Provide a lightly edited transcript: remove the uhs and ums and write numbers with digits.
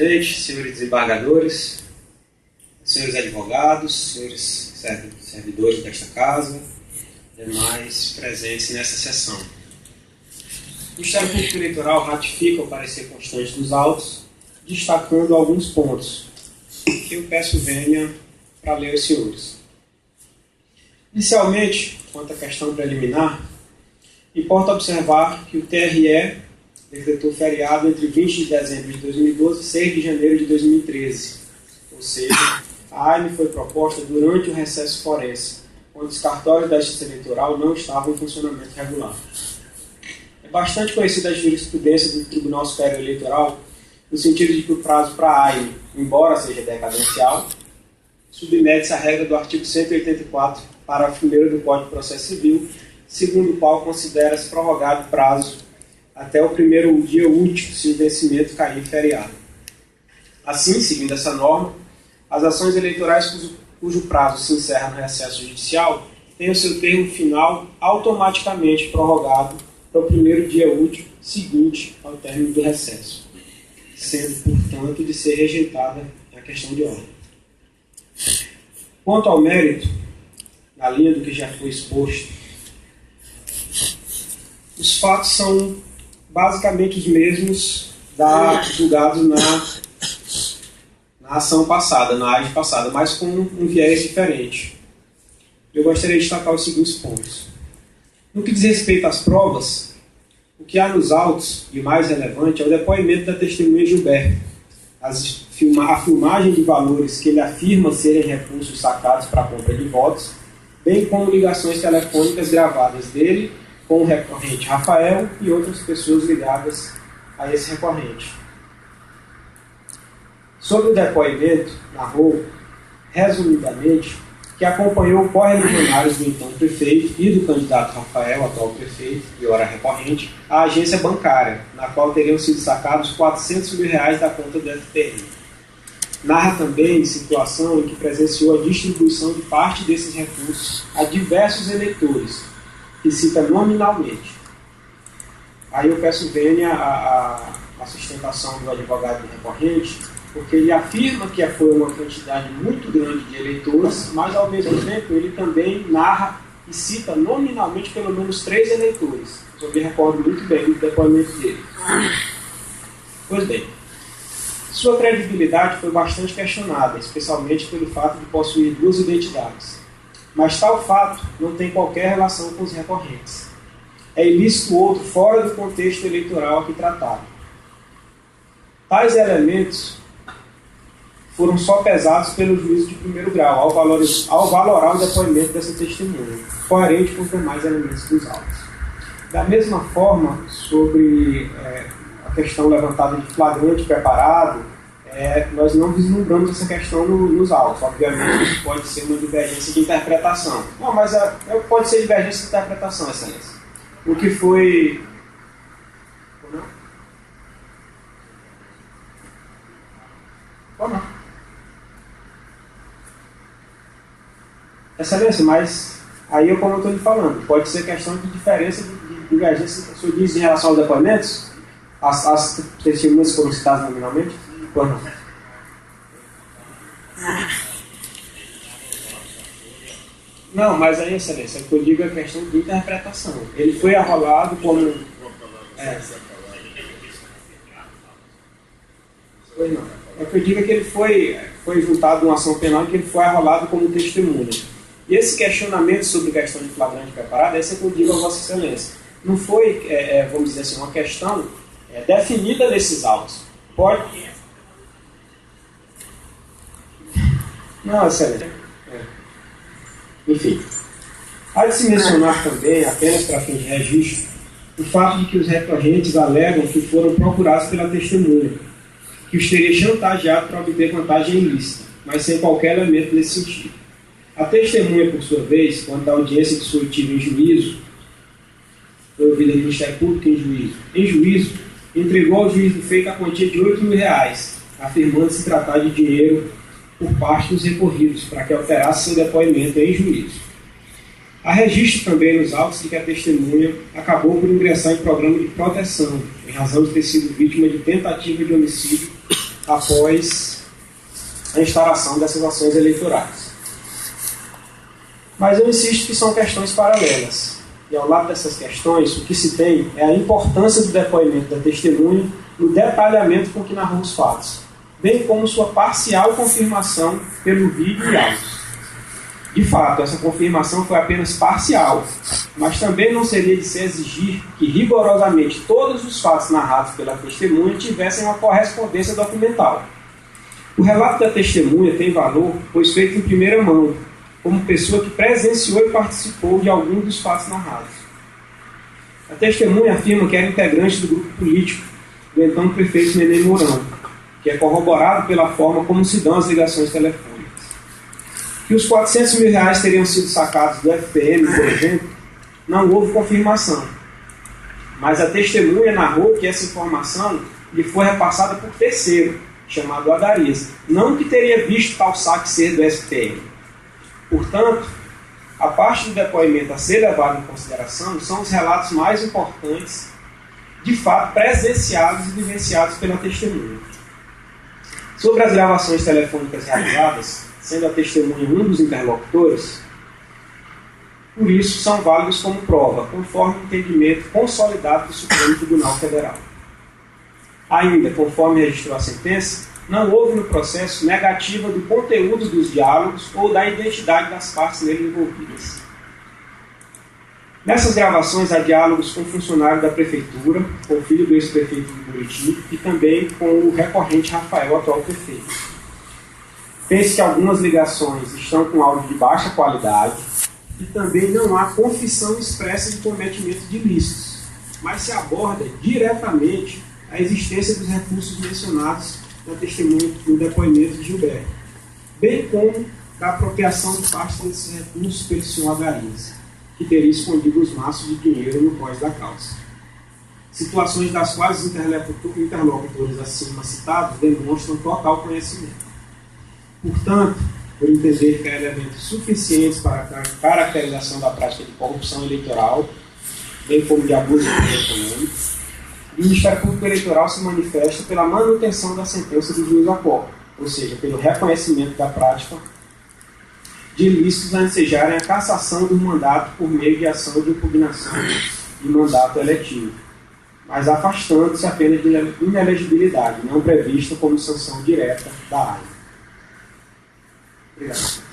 presidente, senhores desembargadores, senhores advogados, senhores servidores desta casa, demais presentes nessa sessão. O Ministério Público Eleitoral ratifica o parecer constante dos autos, destacando alguns pontos que eu peço venha para ler aos senhores. Inicialmente, quanto à questão preliminar, importa observar que o TRE decretou feriado entre 20 de dezembro de 2012 e 6 de janeiro de 2013. Ou seja, a AIME foi proposta durante o recesso forense, quando os cartórios da Justiça Eleitoral não estavam em funcionamento regular. É bastante conhecida a jurisprudência do Tribunal Superior Eleitoral, no sentido de que o prazo para a AIME, embora seja decadencial, submete-se à regra do artigo 184, parágrafo 1º do Código de Processo Civil, segundo o qual considera-se prorrogado o prazo até o primeiro dia útil, se o vencimento cair em feriado. Assim, seguindo essa norma, as ações eleitorais cujo prazo se encerra no recesso judicial têm o seu termo final automaticamente prorrogado para o primeiro dia útil seguinte ao término do recesso, sendo, portanto, de ser rejeitada a questão de ordem. Quanto ao mérito, na linha do que já foi exposto, os fatos são basicamente os mesmos julgados na ação passada, na AIGE passada, mas com um viés diferente. Eu gostaria de destacar os seguintes pontos. No que diz respeito às provas, o que há nos autos, e o mais relevante, é o depoimento da testemunha Gilberto, a filmagem de valores que ele afirma serem recursos sacados para a compra de votos, bem como ligações telefônicas gravadas dele com o recorrente Rafael e outras pessoas ligadas a esse recorrente. Sobre o depoimento, narrou, resumidamente, que acompanhou correligionários do então prefeito e do candidato Rafael, atual prefeito e ora recorrente, à agência bancária, na qual teriam sido sacados R$400 mil da conta do FPI. Narra também situação em que presenciou a distribuição de parte desses recursos a diversos eleitores, que cita nominalmente. Aí eu peço venha a sustentação do advogado recorrente, porque ele afirma que foi uma quantidade muito grande de eleitores, mas ao mesmo tempo ele também narra e cita nominalmente pelo menos 3 eleitores. Eu me recordo muito bem do depoimento dele. Pois bem, sua credibilidade foi bastante questionada, especialmente pelo fato de possuir 2 identidades. Mas tal fato não tem qualquer relação com os recorrentes. É ilícito outro fora do contexto eleitoral aqui tratado. Tais elementos foram só pesados pelo juízo de primeiro grau, ao valorar o depoimento dessa testemunha, coerente com os demais elementos dos autos. Da mesma forma, sobre a questão levantada de flagrante preparado, nós não vislumbramos essa questão nos autos. Obviamente, isso pode ser uma divergência de interpretação. Não, mas pode ser divergência de interpretação, excelência. O que foi... Ou não? Excelência, mas aí, como eu estou lhe falando, pode ser questão de diferença de divergência. O senhor diz em relação aos depoimentos? As testemunhas foram citadas nominalmente? Ou não? Não, mas aí, excelência, é que eu digo a questão de interpretação. Ele foi arrolado como... Pois não. É que eu digo que ele foi juntado uma ação penal que ele foi arrolado como testemunha. E esse questionamento sobre a questão de flagrante preparado, esse é que eu digo a Vossa Excelência. Não foi, vamos dizer assim, uma questão definida nesses autos. Pode... Não, excelente. Enfim. Há de se mencionar também, apenas para fim de registro, o fato de que os recorrentes alegam que foram procurados pela testemunha, que os teria chantageado para obter vantagem ilícita, mas sem qualquer elemento nesse sentido. A testemunha, por sua vez, quando a audiência de sua-oitiva em juízo, foi ouvida no Ministério Público em juízo, entregou ao juiz do feito a quantia de R$8 mil, afirmando se tratar de dinheiro por parte dos recorridos, para que alterasse seu depoimento em juízo. Há registro também nos autos de que a testemunha acabou por ingressar em programa de proteção, em razão de ter sido vítima de tentativa de homicídio após a instalação dessas ações eleitorais. Mas eu insisto que são questões paralelas. E ao lado dessas questões, o que se tem é a importância do depoimento da testemunha no detalhamento com que narrou os fatos, bem como sua parcial confirmação pelo vídeo e áudios. De fato, essa confirmação foi apenas parcial, mas também não seria de se exigir que rigorosamente todos os fatos narrados pela testemunha tivessem uma correspondência documental. O relato da testemunha tem valor, pois feito em primeira mão, como pessoa que presenciou e participou de algum dos fatos narrados. A testemunha afirma que era integrante do grupo político do então prefeito Nenê Mourão, que é corroborado pela forma como se dão as ligações telefônicas. Que os R$400 mil teriam sido sacados do FPM, por exemplo, não houve confirmação. Mas a testemunha narrou que essa informação lhe foi repassada por terceiro, chamado Adarias, não que teria visto tal saque ser do SPM. Portanto, a parte do depoimento a ser levado em consideração são os relatos mais importantes, de fato presenciados e vivenciados pela testemunha. Sobre as gravações telefônicas realizadas, sendo a testemunha um dos interlocutores, por isso são válidos como prova, conforme o entendimento consolidado do Supremo Tribunal Federal. Ainda, conforme registrou a sentença, não houve no processo negativa do conteúdo dos diálogos ou da identidade das partes nele envolvidas. Nessas gravações há diálogos com o funcionário da prefeitura, com o filho do ex-prefeito de Buriti e também com o recorrente Rafael, atual prefeito. Pense que algumas ligações estão com áudio de baixa qualidade e também não há confissão expressa de cometimento de ilícitos, mas se aborda diretamente a existência dos recursos mencionados na testemunha no depoimento de Gilberto, bem como da apropriação de parte desses recursos pelo senhor Adarias, que teria escondido os maços de dinheiro no pós da calça. Situações das quais os interlocutores acima citados demonstram total conhecimento. Portanto, por entender que há elementos suficientes para a caracterização da prática de corrupção eleitoral, bem como de abuso de poder econômico, o Ministério Público Eleitoral se manifesta pela manutenção da sentença do juiz Acó, ou seja, pelo reconhecimento da prática de ilícitos a ensejarem a cassação do mandato por meio de ação de impugnação de mandato eletivo, mas afastando-se apenas de inelegibilidade, não prevista como sanção direta da AIA. Obrigado.